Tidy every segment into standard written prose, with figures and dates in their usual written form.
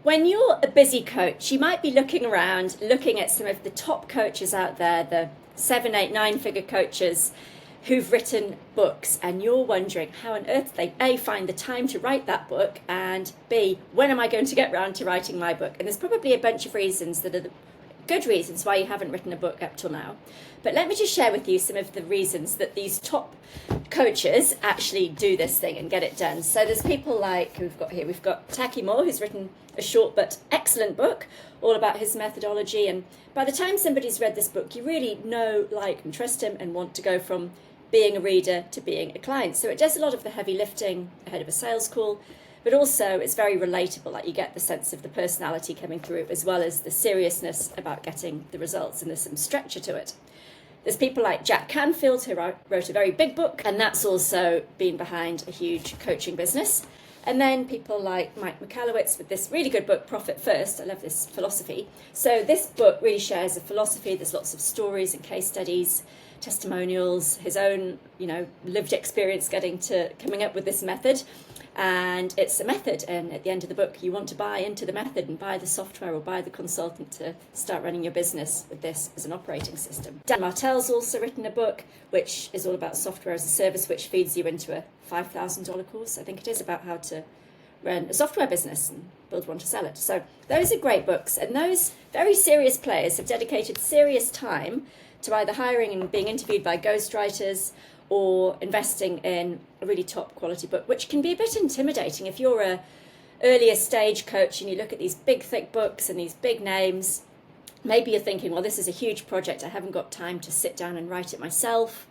When you're a busy coach, you might be looking around, looking at some of the top coaches out there, the 7, 8, 9-figure coaches who've written books, and you're wondering how on earth they A, find the time to write that book, and B, when am I going to get round to writing my book? And there's probably a bunch of reasons that are the good reasons why you haven't written a book up till now. But let me just share with you some of the reasons that these top coaches actually do this thing and get it done. So there's people like, who we've got here, we've got Taki Moore, who's written a short but excellent book all about his methodology. And by the time somebody's read this book, you really know, like, and trust him and want to go from being a reader to being a client. So it does a lot of the heavy lifting ahead of a sales call, but also it's very relatable. Like, you get the sense of the personality coming through, as well as the seriousness about getting the results, and there's some structure to it. There's people like Jack Canfield, who wrote a very big book, and that's also been behind a huge coaching business. And then people like Mike Michalowicz with this really good book, Profit First. I love this philosophy. So this book really shares a philosophy. There's lots of stories and case studies, testimonials, his own, lived experience coming up with this method. And it's a method, and at the end of the book you want to buy into the method and buy the software or buy the consultant to start running your business with this as an operating system. Dan Martell's also written a book which is all about software as a service, which feeds you into a $5,000 course, I think it is, about how to run a software business and build one to sell it. So those are great books, and those very serious players have dedicated serious time to either hiring and being interviewed by ghostwriters or investing in a really top quality book, which can be a bit intimidating if you're a earlier stage coach and you look at these big thick books and these big names. Maybe you're thinking, well, this is a huge project, I haven't got time to sit down and write it myself,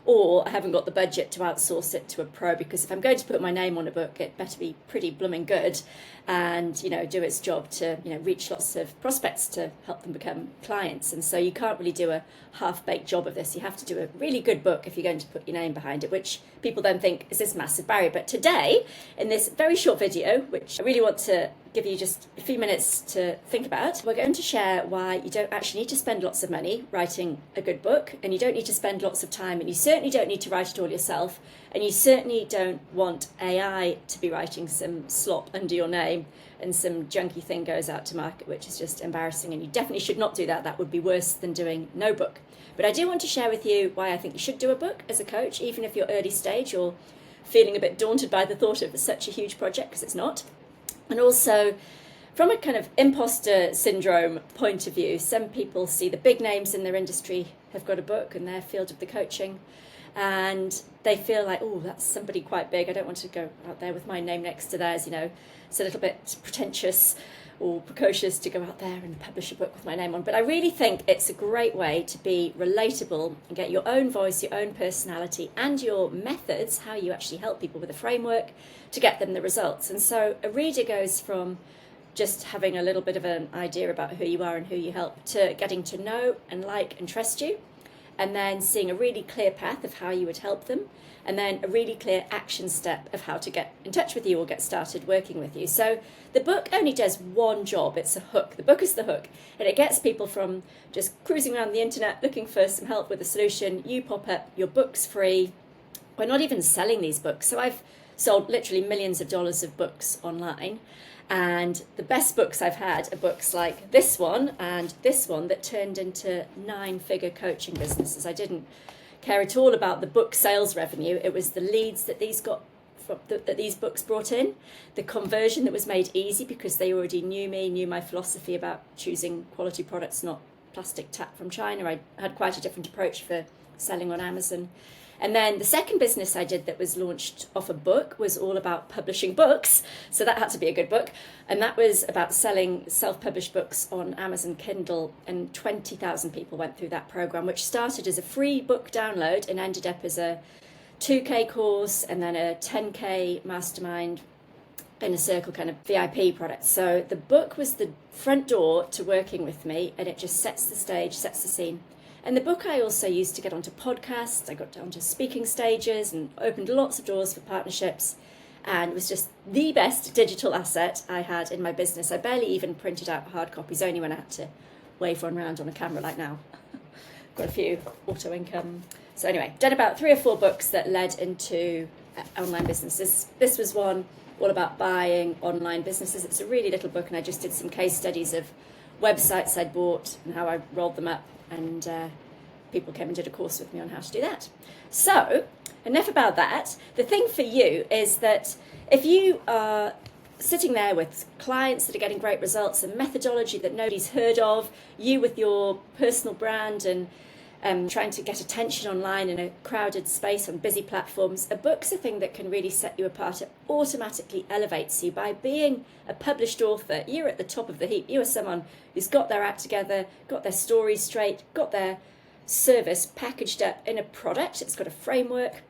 or I haven't got the budget to outsource it to a pro, because if I'm going to put my name on a book, it better be pretty blooming good and do its job to reach lots of prospects to help them become clients. And so you can't really do a half-baked job of this. You have to do a really good book if you're going to put your name behind it, which people then think is this massive barrier. But today, in this very short video, which I really want to give you just a few minutes to think about, we're going to share why you don't actually need to spend lots of money writing a good book, and you don't need to spend lots of time, and you certainly don't need to write it all yourself, and you certainly don't want AI to be writing some slop under your name and some junky thing goes out to market, which is just embarrassing, and you definitely should not do that. That would be worse than doing no book. But I do want to share with you why I think you should do a book as a coach, even if you're early stage or feeling a bit daunted by the thought of such a huge project, because it's not. And also, from a kind of imposter syndrome point of view, some people see the big names in their industry have got a book in their field of the coaching, and they feel like, oh, that's somebody quite big. I don't want to go out there with my name next to theirs. It's a little bit pretentious or precocious to go out there and publish a book with my name on. But I really think it's a great way to be relatable and get your own voice, your own personality, and your methods, how you actually help people with a framework to get them the results. And so a reader goes from just having a little bit of an idea about who you are and who you help to getting to know and like and trust you, and then seeing a really clear path of how you would help them, and then a really clear action step of how to get in touch with you or get started working with you. So the book only does one job. It's a hook. The book is the hook, and it gets people from just cruising around the internet looking for some help with a solution. You pop up, your book's free. We're not even selling these books. So I've sold literally millions of dollars of books online, and the best books I've had are books like this one and this one that turned into 9-figure coaching businesses. I didn't care at all about the book sales revenue. It was the leads that these books brought in, the conversion that was made easy because they already knew me, knew my philosophy about choosing quality products, not plastic tap from China. I had quite a different approach for selling on Amazon. And then the second business I did that was launched off a book was all about publishing books. So that had to be a good book. And that was about selling self-published books on Amazon Kindle. And 20,000 people went through that program, which started as a free book download and ended up as a 2K course and then a 10K mastermind in a circle kind of VIP product. So the book was the front door to working with me, and it just sets the stage, sets the scene. And the book I also used to get onto podcasts. I got onto speaking stages and opened lots of doors for partnerships, and was just the best digital asset I had in my business. I barely even printed out hard copies, only when I had to wave one around on a camera like now. Got a few auto income. So anyway, done about 3 or 4 books that led into online businesses. This was one all about buying online businesses. It's a really little book, and I just did some case studies of websites I'd bought and how I rolled them up, and people came and did a course with me on how to do that. So, enough about that. The thing for you is that if you are sitting there with clients that are getting great results, a methodology that nobody's heard of, you with your personal brand and trying to get attention online in a crowded space on busy platforms, a book's a thing that can really set you apart. It automatically elevates you. By being a published author, you're at the top of the heap. You are someone who's got their act together, got their story straight, got their service packaged up in a product. It's got a framework,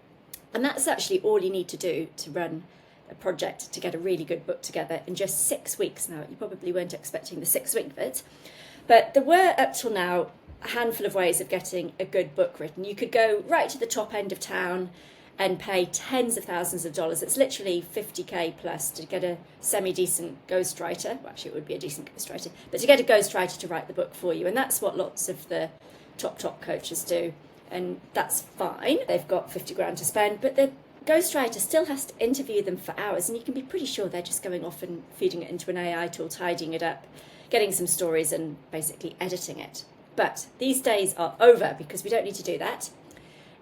and that's actually all you need to do to run a project, to get a really good book together in just 6 weeks. Now, you probably weren't expecting the 6-week bit, but there were up till now a handful of ways of getting a good book written. You could go right to the top end of town and pay tens of thousands of dollars. It's literally 50k plus to get a semi-decent ghostwriter. Well, actually, it would be a decent ghostwriter, but to get a ghostwriter to write the book for you. And that's what lots of the top coaches do. And that's fine. They've got 50 grand to spend, but the ghostwriter still has to interview them for hours, and you can be pretty sure they're just going off and feeding it into an AI tool, tidying it up, getting some stories and basically editing it. But these days are over, because we don't need to do that.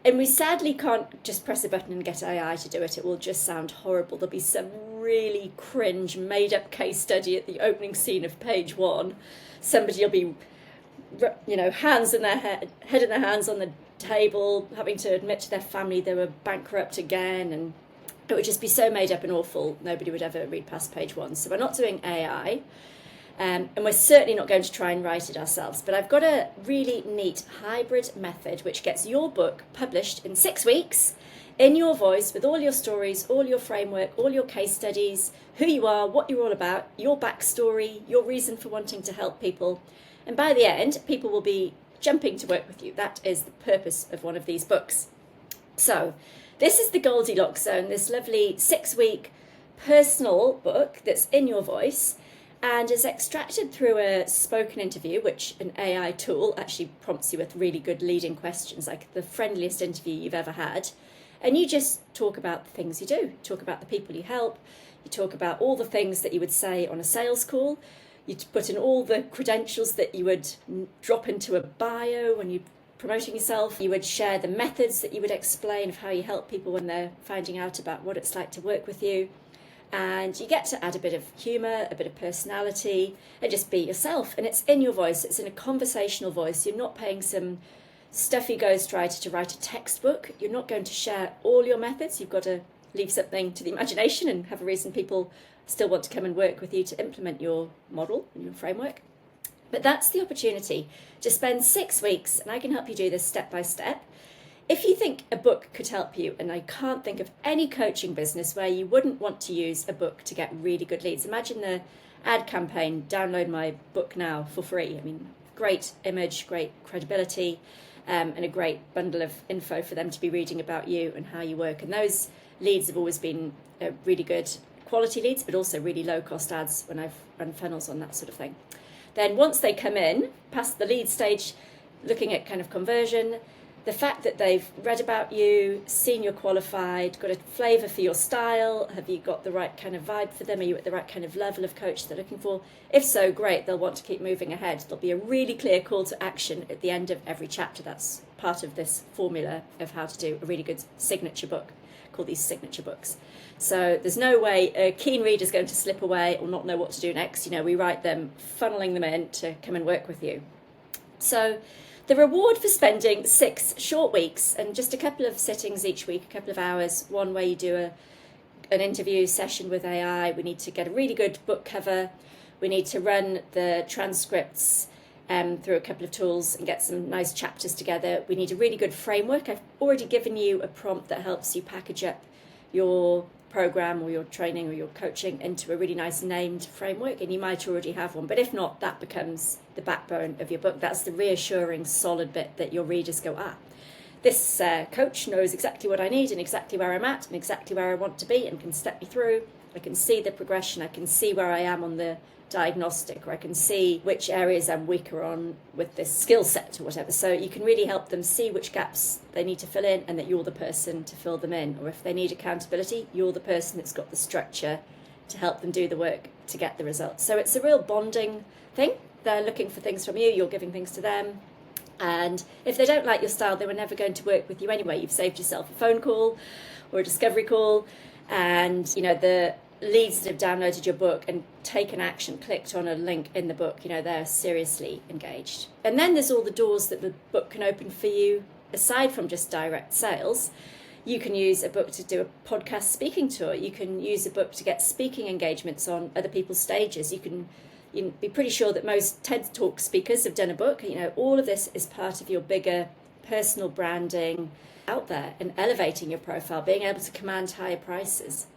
And we sadly can't just press a button and get AI to do it. It will just sound horrible. There'll be some really cringe, made-up case study at the opening scene of page 1. Somebody will be, hands in their head in their hands on the table, having to admit to their family they were bankrupt again, and it would just be so made up and awful, nobody would ever read past page 1. So we're not doing AI. And we're certainly not going to try and write it ourselves. But I've got a really neat hybrid method which gets your book published in 6 weeks in your voice, with all your stories, all your framework, all your case studies, who you are, what you're all about, your backstory, your reason for wanting to help people. And by the end, people will be jumping to work with you. That is the purpose of one of these books. So this is the Goldilocks Zone, this lovely 6-week personal book that's in your voice, and is extracted through a spoken interview, which an AI tool actually prompts you with really good leading questions, like the friendliest interview you've ever had. And you just talk about the things you do, you talk about the people you help, you talk about all the things that you would say on a sales call, you put in all the credentials that you would drop into a bio when you're promoting yourself, you would share the methods that you would explain of how you help people when they're finding out about what it's like to work with you. And you get to add a bit of humour, a bit of personality, and just be yourself. And it's in your voice, it's in a conversational voice. You're not paying some stuffy ghostwriter to write a textbook. You're not going to share all your methods. You've got to leave something to the imagination and have a reason people still want to come and work with you to implement your model and your framework. But that's the opportunity to spend 6 weeks, and I can help you do this step by step. If you think a book could help you, and I can't think of any coaching business where you wouldn't want to use a book to get really good leads. Imagine the ad campaign, download my book now for free. I mean, great image, great credibility, and a great bundle of info for them to be reading about you and how you work. And those leads have always been really good quality leads, but also really low cost ads when I've run funnels on that sort of thing. Then once they come in, past the lead stage, looking at kind of conversion, the fact that they've read about you, seen you're qualified, got a flavour for your style, have you got the right kind of vibe for them? Are you at the right kind of level of coach they're looking for? If so, great, they'll want to keep moving ahead. There'll be a really clear call to action at the end of every chapter. That's part of this formula of how to do a really good signature book. Call these signature books. So there's no way a keen reader is going to slip away or not know what to do next. We write them, funneling them in to come and work with you. So the reward for spending 6 short weeks and just a couple of sittings each week, a couple of hours, one where you do an interview session with AI, we need to get a really good book cover, we need to run the transcripts through a couple of tools and get some nice chapters together. We need a really good framework. I've already given you a prompt that helps you package up your program or your training or your coaching into a really nice named framework, and you might already have one, but if not, that becomes the backbone of your book. That's the reassuring solid bit that your readers go, this coach knows exactly what I need and exactly where I'm at and exactly where I want to be and can step me through. I can see the progression, I can see where I am on the diagnostic, or I can see which areas I'm weaker on with this skill set or whatever. So you can really help them see which gaps they need to fill in and that you're the person to fill them in. Or if they need accountability, you're the person that's got the structure to help them do the work to get the results. So it's a real bonding thing. They're looking for things from you, you're giving things to them. And if they don't like your style, they were never going to work with you anyway. You've saved yourself a phone call or a discovery call, and you know, the leads that have downloaded your book and taken action, clicked on a link in the book, you know, they're seriously engaged. And then there's all the doors that the book can open for you aside from just direct sales. You can use a book to do a podcast speaking tour. You can use a book to get speaking engagements on other people's stages. You can be pretty sure that most TED Talk speakers have done a book. You know, all of this is part of your bigger personal branding out there and elevating your profile, being able to command higher prices.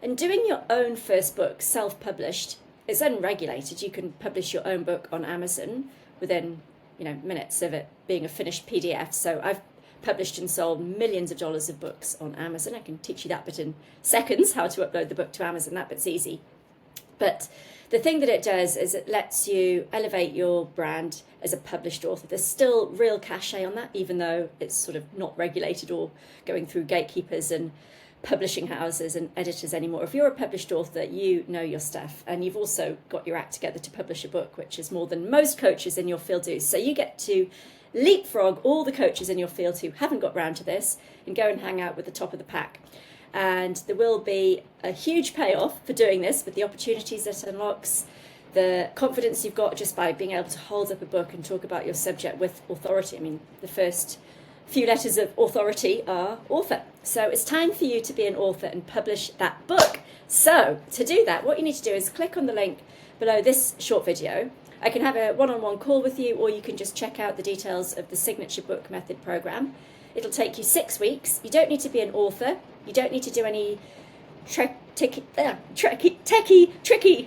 And doing your own first book, self-published, is unregulated. You can publish your own book on Amazon within, you know, minutes of it being a finished PDF. So I've published and sold millions of dollars of books on Amazon. I can teach you that bit in seconds, how to upload the book to Amazon. That bit's easy. But the thing that it does is it lets you elevate your brand as a published author. There's still real cachet on that, even though it's sort of not regulated or going through gatekeepers and publishing houses and editors anymore. If you're a published author, you know your stuff, and you've also got your act together to publish a book, which is more than most coaches in your field do. So you get to leapfrog all the coaches in your field who haven't got round to this and go and hang out with the top of the pack. And there will be a huge payoff for doing this, with the opportunities that it unlocks, the confidence you've got just by being able to hold up a book and talk about your subject with authority. I mean, the first few letters of authority are author. So it's time for you to be an author and publish that book. So to do that, what you need to do is click on the link below this short video. I can have a one-on-one call with you, or you can just check out the details of the Signature Book Method program. It'll take you 6 weeks. You don't need to be an author. You don't need to do any tricky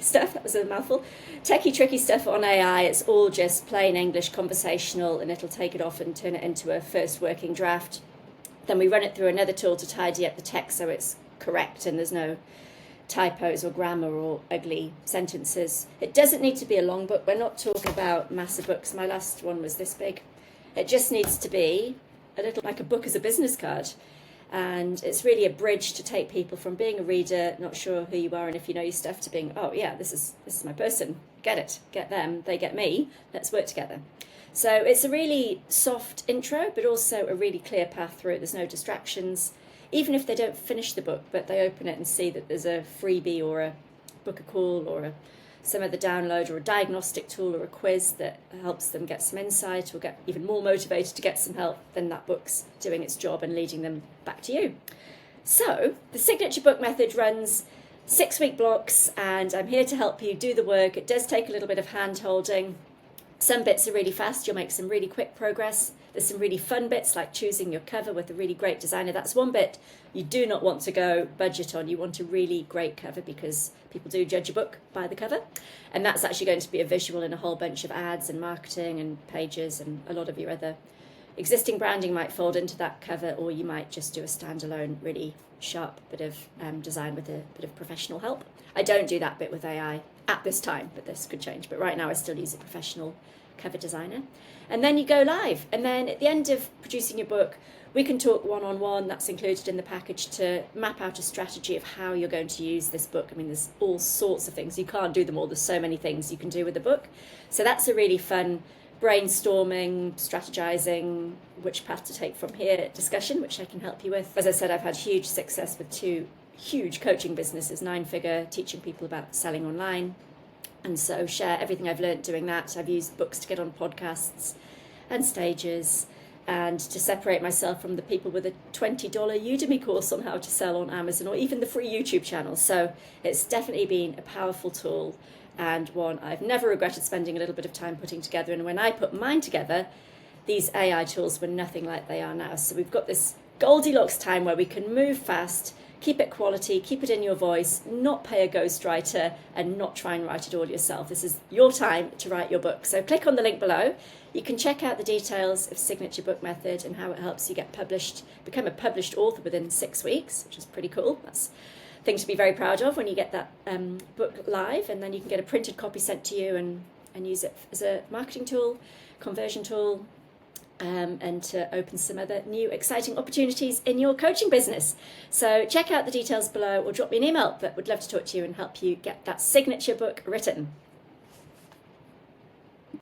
stuff. That was a mouthful. Tricky stuff on AI. It's all just plain English conversational, and it'll take it off and turn it into a first working draft. Then we run it through another tool to tidy up the text so it's correct and there's no typos or grammar or ugly sentences. It doesn't need to be a long book. We're not talking about massive books. My last one was this big. It just needs to be a little like a book as a business card. And it's really a bridge to take people from being a reader, not sure who you are and if you know your stuff, to being, oh yeah, this is my person. Get it, get them, they get me. Let's work together. So it's a really soft intro, but also a really clear path through it. There's no distractions. Even if they don't finish the book, but they open it and see that there's a freebie or a book a call or some other download or a diagnostic tool or a quiz that helps them get some insight or get even more motivated to get some help, then that book's doing its job and leading them back to you. So the Signature Book Method runs 6-week blocks, and I'm here to help you do the work. It does take a little bit of hand holding. Some bits are really fast. You'll make some really quick progress. There's some really fun bits like choosing your cover with a really great designer. That's one bit you do not want to go budget on. You want a really great cover because people do judge a book by the cover. And that's actually going to be a visual in a whole bunch of ads and marketing and pages, and a lot of your other existing branding might fold into that cover, or you might just do a standalone really sharp bit of design with a bit of professional help. I don't do that bit with AI at this time, but this could change. But right now I still use a professional cover designer. And then you go live. And then at the end of producing your book, we can talk one-on-one. That's included in the package, to map out a strategy of how you're going to use this book. I mean, there's all sorts of things. You can't do them all. There's so many things you can do with the book. So that's a really fun brainstorming, strategizing, which path to take from here discussion, which I can help you with. As I said, I've had huge success with 2 huge coaching businesses, 9-figure, teaching people about selling online. And so share everything I've learned doing that. I've used books to get on podcasts and stages, and to separate myself from the people with a $20 Udemy course on how to sell on Amazon, or even the free YouTube channel. So it's definitely been a powerful tool, and one I've never regretted spending a little bit of time putting together. And when I put mine together, these AI tools were nothing like they are now. So we've got this Goldilocks time where we can move fast, keep it quality, keep it in your voice, not pay a ghostwriter, and not try and write it all yourself. This is your time to write your book. So click on the link below. You can check out the details of Signature Book Method and how it helps you get published, become a published author within 6 weeks, which is pretty cool. That's a thing to be very proud of when you get that book live, and then you can get a printed copy sent to you and use it as a marketing tool, conversion tool, and to open some other new exciting opportunities in your coaching business. So check out the details below or drop me an email, but would love to talk to you and help you get that signature book written.